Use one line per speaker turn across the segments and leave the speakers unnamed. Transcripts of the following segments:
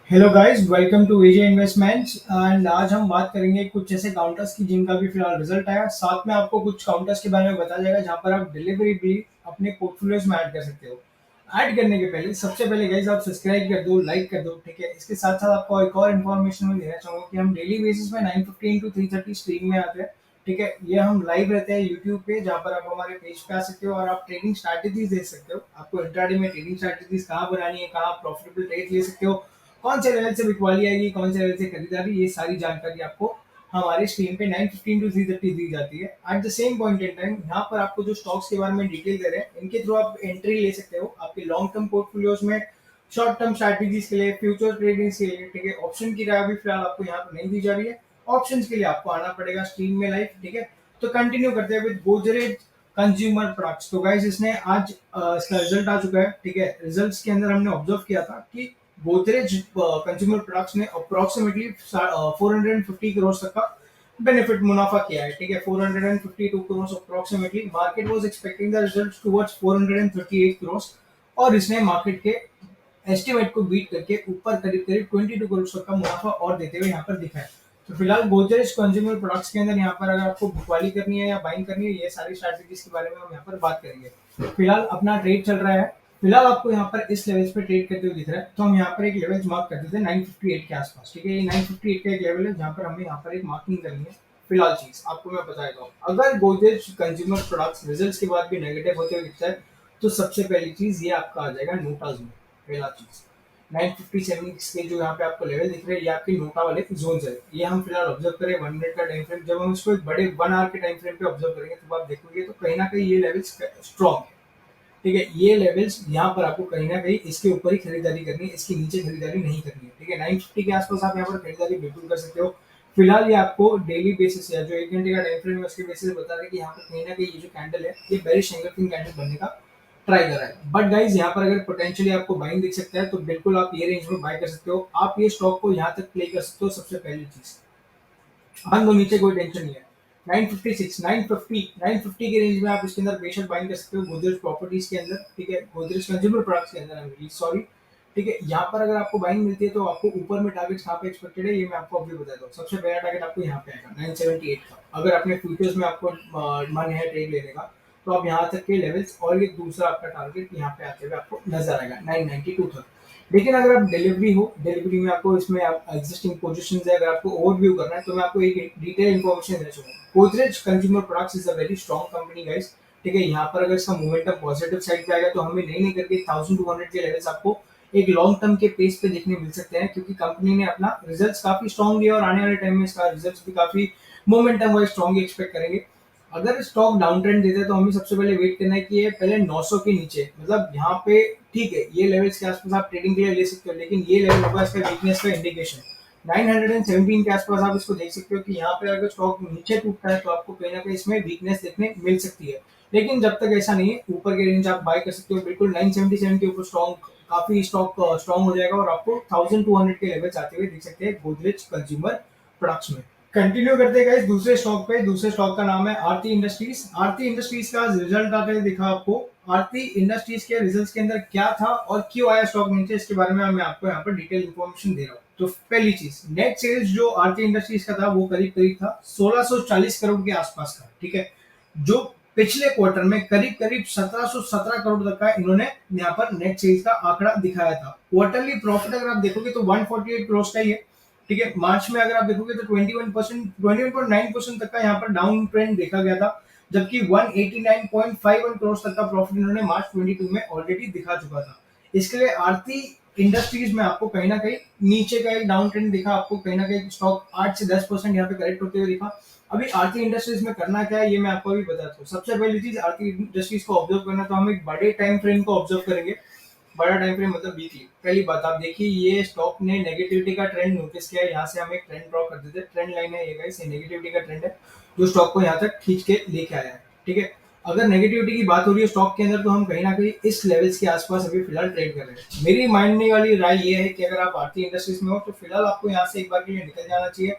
Hello guys, welcome to Vijay investments. And आज हम बात करेंगे कुछ ऐसे काउंटर्स की जिनका भी फिलहाल रिजल्ट आया। साथ में आपको कुछ काउंटर्स के बारे में बताया जाएगा जहां पर आप डिलीवरी भी अपने पोर्टफोलियोज में ऐड कर सकते हो। ऐड करने के पहले सबसे पहले गाइस आप सब्सक्राइब कर दो, लाइक कर दो, ठीक है। इसके साथ साथ आपको एक और इन्फॉर्मेशन में देना चाहूंगा कि हम डेली बेसिस में 9:15 टू 3:30 स्ट्रीम में आते हैं, ठीक है। ये हम लाइव रहते हैं यूट्यूब पे, जहाँ पर आप हमारे पेज पे आ सकते हो और आप ट्रेडिंग स्ट्रैटेजीज देख सकते हो। आपको इंट्राडे में ट्रेडिंग स्ट्रैटेजीज कहाँ बनानी है, कहाँ प्रॉफिटेबल ट्रेड ले सकते हो, कौन से लेवल से बिकवाली आएगी, कौन से लेवल से खरीदारी, ये सारी जानकारी आपको हमारे स्ट्रीम पे 9:15 टू 3:30 दी जाती है। At the same point in time यहाँ पर आपको जो स्टॉक्स के बारे में डिटेल दे रहे हैं, इनके थ्रू आप एंट्री ले सकते हो आपके लॉन्ग टर्म पोर्टफोलियोज में, शॉर्ट टर्म स्ट्रैटेजीज के लिए, फ्यूचर ट्रेडिंग के लिए, ठीक है। ऑप्शन की राय भी फिलहाल आपको यहाँ पर नहीं दी जा रही है। ऑप्शंस के लिए आपको आना पड़ेगा स्ट्रीम में लाइव, ठीक है। तो कंटिन्यू करते हैं विद गोदरेज कंज्यूमर प्रोडक्ट्स। तो गाइस इसने आज इसका रिजल्ट आ चुका है, ठीक है। रिजल्ट्स के अंदर हमने ऑब्जर्व किया था कि गोदरेज कंज्यूमर प्रोडक्ट्स ने अप्रोक्सीमेटली 450 करोड़ तक का बेनिफिट मुनाफा किया है, ठीक है। 452 crore approximately. Market was expecting the results towards 438 crore और इसने मार्केट के एस्टिमेट को बीट करके ऊपर करीब करीब 22 करोड़ तक का मुनाफा और देते हुए यहाँ पर दिखा है। तो फिलहाल गोदरेज कंज्यूमर प्रोडक्ट्स के अंदर यहाँ पर अगर आपको बुकवाली करनी है या बाइंग करनी है, ये सारी स्ट्रैटेजीज के बारे में हम यहाँ पर बात करेंगे। फिलहाल अपना ट्रेड चल रहा है। फिलहाल आपको यहाँ पर इस लेवल पे ट्रेड करते हुए दिख रहा है, तो हम यहाँ पर एक लेवल मार्क कर देते हैं 958 के आसपास, ठीक है। ये 958 का एक लेवल है जहाँ पर हमें यहाँ पर एक मार्किंग करनी है। फिलहाल चीज आपको मैं बता देता हूँ, अगर गोदरेज कंज्यूमर प्रोडक्ट्स रिजल्ट्स के बाद भी नेगेटिव होते हुए दिखता है, तो सबसे पहली चीज ये आपका आ जाएगा नोटाज में। पहला चीज 957 के जो यहाँ पे आपको लेवल दिख रहे हैं, ये आपके नोटा वाले जोन है। ये हम फिलहाल ऑब्जर्व करें 1 मिनट का टाइम फ्रेम, जब हम इसको एक बड़े 1 आवर के टाइम फ्रेम पे ऑब्जर्व करेंगे तो आप देखोगे तो कहीं ना कहीं ये लेवल स्ट्रॉन्ग है, ठीक है। ये लेवल्स यहाँ पर आपको कहीं ना कहीं इसके ऊपर ही खरीदारी करनी है, इसके नीचे खरीदारी नहीं करनी है, ठीक है। 950 के आसपास आप यहाँ पर खरीदारी बिल्कुल कर सकते हो। फिलहाल ये आपको डेली बेसिस या जो 1 घंटे का टाइम फ्रेम है उसके बेसिस बता रहे हैं कि यहाँ पर कहीं ना कहीं ये जो कैंडल है ये बेरिश एंगल्फिंग कैंडल बनने का ट्राई कर रहा है। बट गाइज यहाँ पर अगर पोटेंशियली आपको बाइंग दिख सकता है तो बिल्कुल आप ये रेंज में बाय कर सकते हो। आप ये स्टॉक को यहाँ तक प्ले कर सकते हो। सबसे पहली चीज हाँ, तो नीचे कोई टेंशन नहीं है। 956 950 950 के रेंज में आप इसके अंदर बेशक बाइंग कर सकते हो गोदरेज प्रॉपर्टीज के अंदर, ठीक है। गोदरेज कंज्यूमर प्रोडक्ट्स के अंदर सॉरी, ठीक है। यहाँ पर अगर आपको बाइंग मिलती है तो आपको ऊपर में टारगेट कहाँ पे एक्सपेक्टेड है ये मैं आपको अभी बताता हूँ। सबसे पहला टारगेट आपको यहाँ पे आएगा 978 का। अगर अपने फ्यूचर्स में आपको मन है ट्रेड लेने का तो आप यहाँ तक के लेवल्स, और ये दूसरा आपका टारगेट यहाँ पे आते हुए आपको नजर आएगा 992 तक। लेकिन अगर आप डिलीवरी हो, डिलीवरी में आपको इसमें आप एग्जिस्टिंग पोजीशंस है, अगर आपको ओवरव्यू करना है तो मैं आपको एक डिटेल इन्फॉर्मेशन देना चाहूंगा। Godrej consumer products is a very strong company guys, ठीक है। यहाँ पर अगर इसका मोमेंटम पॉजिटिव साइड पे आएगा तो हमें नहीं नहीं करके 1200 के लेवल्स आपको एक लॉन्ग टर्म के पेस पे देखने मिल सकते हैं, क्योंकि कंपनी ने अपना रिजल्ट्स काफी स्ट्रॉन्ग दिया और आने वाले टाइम में इसका रिजल्ट्स भी काफी मोमेंटम वाइज स्ट्रॉन्ग एक्सपेक्ट करेंगे। अगर स्टॉक डाउन ट्रेंड देता है तो हमें सबसे पहले वेट करना है कि ये पहले 900 के नीचे, मतलब यहाँ पे, ठीक है, ये लेवल्स के आसपास आप ट्रेडिंग के लिए ले सकते हो, लेकिन ये लेवल होगा इसका वीकनेस का इंडिकेशन। 917 के आसपास आप इसको देख सकते हो कि यहाँ पे अगर स्टॉक नीचे टूटता है तो आपको कहीं ना कहीं इसमें वीकनेस देखने मिल सकती है। लेकिन जब तक ऐसा नहीं है, ऊपर के रेंज आप बाय कर सकते हो बिल्कुल। 977 के ऊपर स्ट्रॉन्ग, काफी स्टॉक स्ट्रॉन्ग हो जाएगा और आपको 1200 के लेवल्स आते हुए दिख सकते हैं गोदरेज कंज्यूमर प्रोडक्ट्स में। कंटिन्यू करते हैं दूसरे स्टॉक पे। दूसरे स्टॉक का नाम है आरती इंडस्ट्रीज। आरती इंडस्ट्रीज का रिजल्ट आते हुए दिखा आपको। आरती इंडस्ट्रीज के रिजल्ट्स के अंदर क्या था और क्यों आया स्टॉक नीचे, इसके बारे में मैं आपको यहाँ पर डिटेल इन्फॉर्मेशन दे रहा हूँ। तो पहली चीज, नेट सेल्स जो आरती इंडस्ट्रीज का था वो करीब करीब था 1640 करोड़ के आसपास का, ठीक है। जो पिछले क्वार्टर में करीब करीब 1717 करोड़ तक का इन्होंने यहाँ पर नेट सेल्स का आंकड़ा दिखाया था। क्वार्टरली प्रॉफिट अगर आप देखोगे तो 148 करोड़ का ही है, ठीक है। मार्च में अगर आप देखोगे तो 21.9% तक का यहाँ पर डाउन ट्रेंड देखा गया था, जबकि 189.51 करोड़ तक का प्रॉफिट इन्होंने मार्च 22 में ऑलरेडी दिखा चुका था। इसके लिए आरती इंडस्ट्रीज में आपको कहीं ना कहीं नीचे का एक डाउन ट्रेंड दिखा, आपको कहीं ना कहीं स्टॉक 8 से 10% यहाँ पे करेक्ट होते हुए दिखा। अभी आरती इंडस्ट्रीज में करना क्या है ये मैं आपको अभी बताता हूँ। सबसे पहली चीज, आरती इंडस्ट्रीज को ऑब्जर्व करना तो हम एक बड़े टाइम फ्रेम को ऑब्जर्व करेंगे। बड़ा टाइम फ्रेम मतलब वीकली। पहली बात आप देखिए, ये स्टॉक ने नेगेटिविटी का ट्रेंड नोटिस किया है। यहाँ से हम एक ट्रेंड ड्रॉ कर देते हैं, ट्रेंड लाइन है ये गाइस, ये नेगेटिविटी का ट्रेंड है जो स्टॉक को यहाँ तक खींच के लेके आया है, ठीक है। अगर नेगेटिविटी की बात हो रही है स्टॉक के अंदर तो हम कहीं ना कहीं इस लेवल्स के आसपास अभी फिलहाल ट्रेड कर रहे हैं। मेरी मानने वाली राय ये है कि अगर आप भारतीय इंडस्ट्रीज में हो तो फिलहाल आपको यहाँ से एक बार के लिए निकल जाना चाहिए,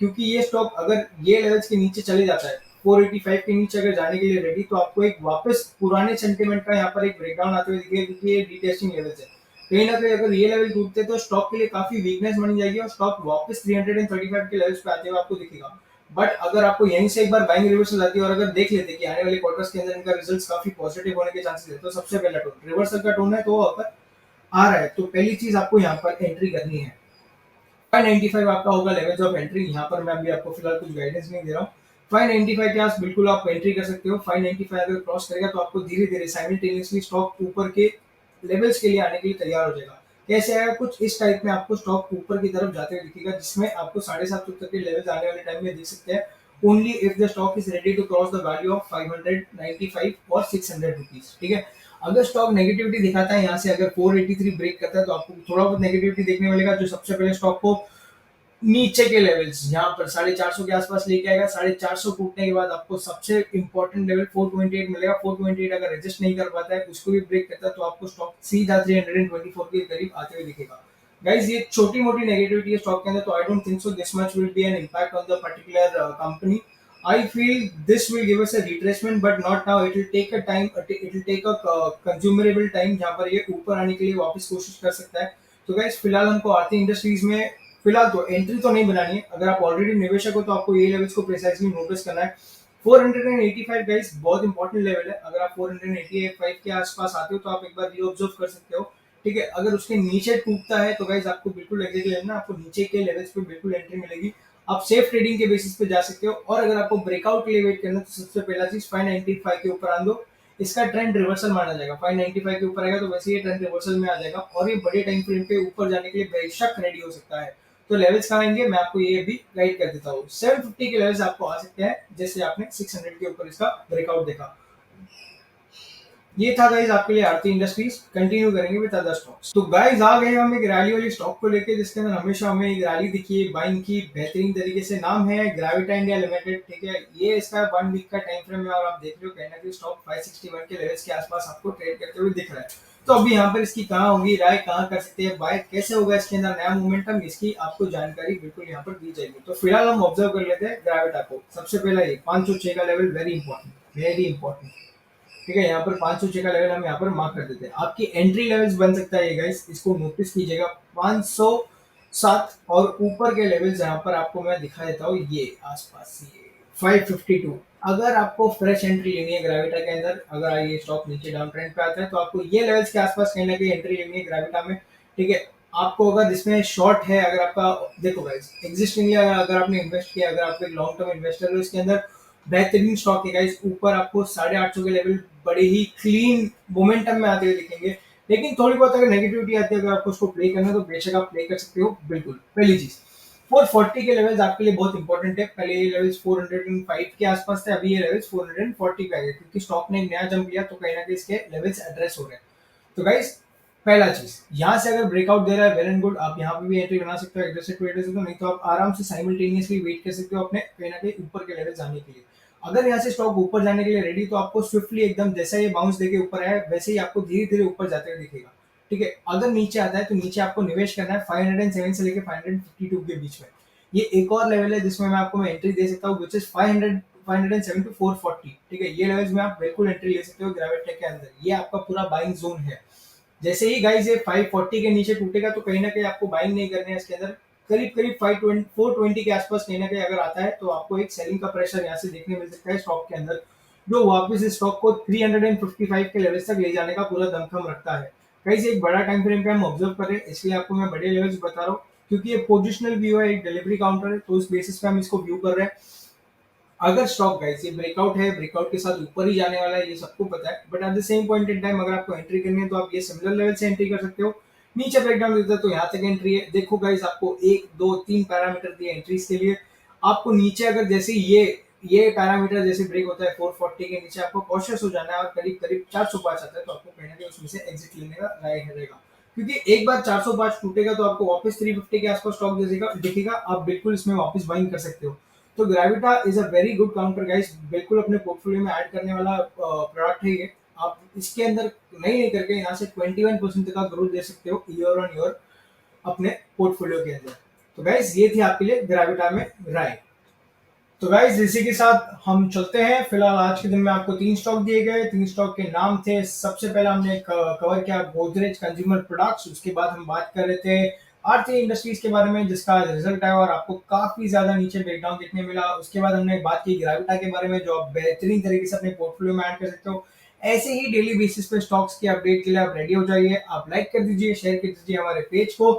क्योंकि ये स्टॉक अगर ये लेवल्स के नीचे चले जाता है, 485 के नीचे अगर जाने के लिए रेडी, तो आपको एक वापस पुराने सेंटीमेंट का यहाँ पर एक ब्रेकडाउन आते हुए दिखेगा, क्योंकि ये रीटेस्टिंग लेवल्स है। कहीं ना कहीं अगर ये लेवल टूटते तो स्टॉक के लिए काफी वीकनेस बन जाएगी और स्टॉक वापस 335 के लेवल्स पे आते हुए आपको दिखेगा। बट अगर आपको यहीं से एक बार बाइंग रिवर्सल आती है और अगर देख लेते कि आने वाले क्वार्टर्स के अंदर इनका रिजल्ट्स काफी पॉजिटिव होने के चांसेस है, तो सबसे पहला टोन रिवर्सल का टोन है तो वो अगर आ रहा है तो पहली चीज आपको यहाँ पर एंट्री करनी है। 595 आपका होगा लेवल्स ऑफ एंट्री। यहाँ पर मैं अभी आपको फिलहाल कुछ गाइडेंस नहीं दे रहा हूँ। 595 के आस बिल्कुल आप एंट्री कर सकते हो। 595 अगर क्रॉस करेगा तो आपको धीरे धीरे साइमल्टेनियसली स्टॉक ऊपर के लेवल्स के लिए आने के लिए तैयार हो जाएगा। कैसे आएगा? कुछ इस टाइप में आपको स्टॉक ऊपर की तरफ जाते हुए दिखेगा, जिसमें आपको 750 तक के लेवल्स आने वाले टाइम में दिख सकते हैं। Only if the stock is ready to cross the value of 595 और 600 रुपीज। ठीक है, अगर स्टॉक नेगेटिविटी दिखाता है यहाँ से, अगर 483 ब्रेक करता है तो आपको थोड़ा बहुत नेगेटिविटी देखने मिलेगा, जो सबसे पहले स्टॉक को नीचे के लेवल्स यहाँ पर 450 के आसपास लेके आएगा। 450 टूटने के बाद आपको सबसे इंपॉर्टेंट लेवल 428 मिलेगा। 428 अगर एडजस्ट नहीं कर पाता है, उसको भी ब्रेक करता है, तो आपको स्टॉक सीधा 324 के करीब आते हुए दिखेगा। गाइस, ये छोटी मोटी नेगेटिविटी है स्टॉक के अंदर, तो I don't think so this much will be an impact on the particular company. I feel this will give us a retracement, but not now. It will take a time. It will take a consumable time जहाँ पर ये ऊपर आने के लिए वापस कोशिश कर सकता है। तो गाइस, फिलहाल हमको आरती इंडस्ट्रीज में फिलहाल तो एंट्री तो नहीं बनानी है। अगर आप ऑलरेडी निवेशक हो तो आपको ये लेवल्स को प्रिसाइजली नोटिस करना है। 485 गाइस बहुत इंपॉर्टेंट लेवल है। अगर आप 485 के आसपास आते हो तो आप एक बार रीऑब्जर्व कर सकते हो। ठीक है, अगर उसके नीचे टूटता है तो गाइस आपको बिल्कुल एग्जैक्टली लेना, आपको नीचे के लेवल्स पे बिल्कुल एंट्री मिलेगी। आप सेफ ट्रेडिंग के बेसिस पे जा सकते हो। और अगर आपको ब्रेकआउट के लिए वेट करना है तो सबसे पहला चीज 595 के ऊपर आन दो। इसका ट्रेंड रिवर्सल माना जाएगा। 595 के ऊपर आएगा तो वैसे ये ट्रेंड रिवर्सल में आ जाएगा और ये बड़े टाइम फ्रेम पे ऊपर जाने के लिए बेशक रेडी हो सकता है। तो लेवल्स कहाँ आएंगे मैं आपको ये भी गाइड कर देता हूँ। 750 के लेवल्स आपको आ सकते हैं, जैसे आपने 600 के ऊपर इसका ब्रेकआउट देखा। ये था गाइज आपके लिए आरती इंडस्ट्रीज। कंटिन्यू करेंगे विद अदर स्टॉक्स। तो गाइज आ गए हम एक रैली वाली स्टॉक को लेके, जिसके अंदर हमेशा हमें एक रैली दिखी है बाइंग की बेहतरीन तरीके से। नाम है ग्रेविटा इंडिया लिमिटेड। ठीक है, ये इसका 1 वीक का टाइम फ्रेम है और आप देख रहे हो कहना कि स्टॉक 561 के लेवल्स के आसपास आपको ट्रेड करते हुए दिख रहा है। तो अभी यहाँ पर इसकी कहाँ होगी राय, कहाँ कर सकते हैं बाय, कैसे होगा इसके अंदर नया मोमेंटम, इसकी आपको जानकारी बिल्कुल यहाँ पर दी जाएगी। तो फिलहाल हम ऑब्जर्व कर लेते हैं ग्रेविटा को। सबसे पहला ये 506 का level very important, very important. ठीक है, यहाँ पर 506 का लेवल हम यहाँ पर मार्क कर देते हैं। आपकी एंट्री लेवल्स बन सकता है ये गाइस, इसको नोटिस कीजिएगा। 507 और ऊपर के लेवल्स यहाँ पर आपको मैं दिखा देता हूँ, ये आसपास ये 552। अगर आपको फ्रेश एंट्री लेनी है ग्रेविटा के अंदर, अगर ये स्टॉक नीचे डाउन ट्रेंड पे आता है तो आपको ये लेवल्स के आसपास कहीं ना कहीं एंट्री लेनी है ग्रेविटा में। ठीक है, आपको अगर इसमें शॉर्ट है, अगर आपका देखो गाइस एग्जिस्टिंगली अगर आपने इन्वेस्ट किया, अगर आप एक लॉन्ग टर्म इन्वेस्टर हो, इसके अंदर बेहतरीन स्टॉक है गाइस। ऊपर आपको 850 के लेवल बड़े ही क्लीन मोमेंटम में आते हुए दिखेंगे। लेकिन थोड़ी बहुत अगर नेगेटिविटी आती है, अगर आपको उसको प्ले करना है तो बेशक आप प्ले कर सकते हो। बिल्कुल पहली चीज 440 के लेवल्स आपके लिए बहुत इंपॉर्टेंट है। पहले ये लेवल्स 405 के आसपास थे, अभी ये लेवल्स 440 पे आ गए क्योंकि स्टॉक ने एक नया जंप लिया, तो कहीं ना कहीं इसके लेवल्स एड्रेस हो रहे हैं। तो गाइस पहला चीज यहाँ से अगर ब्रेकआउट दे रहा है वेल एंड गुड, आप यहाँ पे भी एंट्री बना सकते हो एग्रेसिव ट्रेडर्स को, नहीं तो आप आराम से साइमल्टेनियसली वेट कर सकते हो अपने कहीं ना कहीं ऊपर के लेवल जाने के लिए। अगर यहाँ से स्टॉक ऊपर जाने के लिए रेडी, तो आपको स्विफ्टली एकदम जैसा ये बाउंस देके ऊपर आया वैसे ही आपको धीरे धीरे ऊपर जाते हुए दिखेगा। ठीक है, अगर नीचे आता है तो नीचे आपको निवेश करना है 507 से लेकर 552 के बीच में। ये एक और लेवल है जिसमें मैं एंट्री दे सकता हूँ, विच इज 507 टू 440। ठीक है, ये लेवल्स में आप बिल्कुल एंट्री ले सकते हो ग्रेविटा के अंदर। ये आपका पूरा बाइंग जोन है। जैसे ही गाइस ये 540 के नीचे टूटेगा तो कहीं ना कहीं आपको बाइंग नहीं करना है इसके अंदर। करीब करीब 520 420 के आसपास कहीं ना कहीं अगर आता है तो आपको एक सेलिंग का प्रेशर यहाँ से देखने मिल सकता है स्टॉक के अंदर, जो वापस इस स्टॉक को 355 के लेवल्स तक ले जाने का पूरा दमखम रखता है। गाइस एक बड़ा टाइम फ्रेम पे हम ऑब्जर्व कर रहे हैं, इसलिए आपको मैं बड़े लेवल्स बता रहा हूँ, क्योंकि ये पोजिशनल व्यू है, एक डिलीवरी काउंटर है, तो उस बेसिस पे हम इसको व्यू कर रहे हैं। अगर स्टॉक गाइस ये ब्रेकआउट है, ब्रेकआउट के साथ ऊपर ही जाने वाला है, ये सबको पता है, but at the same point in time अगर आपको एंट्री करनी है तो आप ये सिमिलर लेवल से एंट्री कर सकते हो। नीचे ब्रेकडाउन देता है तो यहाँ तक एंट्री है। देखो गाइस आपको 1 2 3 पैरामीटर दिए एंट्रीज के लिए। आपको नीचे अगर जैसे ये पैरामीटर जैसे ब्रेक होता है 440 के नीचे, आपको कॉशियस हो जाना है और करीब करीब 405 आता है तो आपको कहीं ना कहीं उसमें से एग्जिट लेने का राय रहेगा, क्योंकि एक बार 405 टूटेगा तो आपको वापस 350 के आसपास स्टॉक दिखेगा, आप बिल्कुल इसमें वापस बाइंग कर सकते हो। तो Gravita is a very good counter guys, बिल्कुल अपने पोर्टफोलियो में ऐड करने वाला प्रोडक्ट है ये। आप इसके अंदर नहीं करके यहाँ से 21% का ग्रोथ दे सकते हो ईयर ऑन ईयर अपने पोर्टफोलियो के अंदर। तो गाइस ये थी आपके लिए ग्रेविटा में राय। तो गाइस इसी के साथ हम चलते हैं। फिलहाल आज के दिन में आपको तीन स्टॉक दिए गए। तीन स्टॉक के नाम थे, सबसे पहले हमने कवर किया गोदरेज कंज्यूमर प्रोडक्ट्स। उसके बाद हम बात कर रहे थे आरती इंडस्ट्रीज के बारे में, जिसका रिजल्ट आया और आपको काफी ज्यादा नीचे ब्रेकडाउन देखने मिला। उसके बाद हमने बात की ग्राविटा के बारे में, जो आप बेहतरीन तरीके से अपने पोर्टफोलियो में ऐड कर सकते हो। ऐसे ही डेली बेसिस पे स्टॉक्स के अपडेट के लिए आप रेडी हो जाइए। आप लाइक कर दीजिए, शेयर कर दीजिए हमारे पेज को,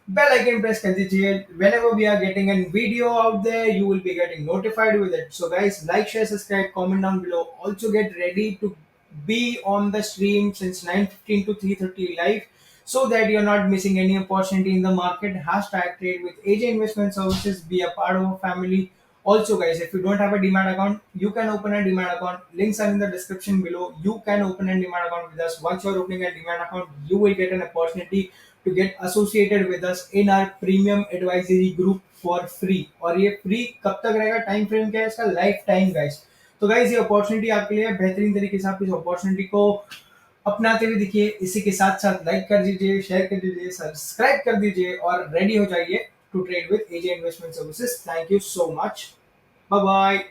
बेल आइकन प्रेस कर दीजिए। Whenever we are getting a video out there, you will be getting notified with it. So guys, like, share, subscribe, comment down below. Also get ready to be on the stream since 9:15 to 3:30 live, so that you're not missing any opportunity in the market. Hashtag trade with AJ Investment Services. Be a part of our family. Also, guys, if you don't have a Demat account, you can open a Demat account. Links are in the description below. You can open a Demat account with us. Once you're opening a Demat account, you will get an opportunity to get associated with us in our premium advisory group for free। और ये free कब तक रहेगा, time frame क्या है इसका, life time guys. तो guys ये अपॉर्चुनिटी आपके लिए है, बेहतरीन तरीके से आप इस अपॉर्चुनिटी को अपनाते हुए दिखिए। इसी के साथ साथ लाइक कर दीजिए, शेयर कर दीजिए, सब्सक्राइब कर दीजिए और रेडी हो जाइए to trade with AJ investment services. Thank you so much. Bye bye.